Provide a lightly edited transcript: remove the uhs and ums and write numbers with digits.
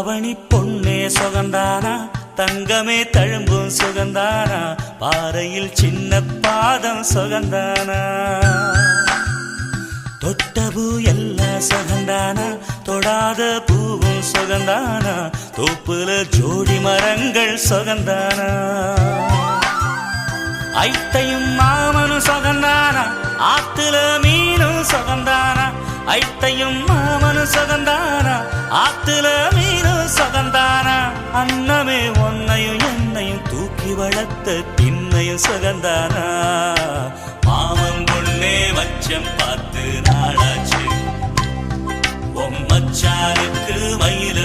தாவணி பொன்னே சுகந்தானா தங்கமே தழும்பும் சுகந்தானா பாறையில் சின்ன பாதம் சுகந்தானா தொட்டபூ எல்லாம் சுகந்தானா தொடாத பூவும் சுகந்தானா தோப்புல ஜோடி மரங்கள் சுகந்தானா ஐத்தையும் மாமனும் சுகந்தானா ஆத்துல மீனும் சுகந்தானா ஐத்தையும் மாமனும் சுகந்தானா ஆத்துல மீனும் சுகந்தானா அன்னமே ஒன்னையும் என்னையும் தூக்கி வளர்த்த திண்ணையும் சுகந்தானா மாமன் பொண்ணே வச்சம் பார்த்து நாளாச்சு மச்சானுக்கு மயில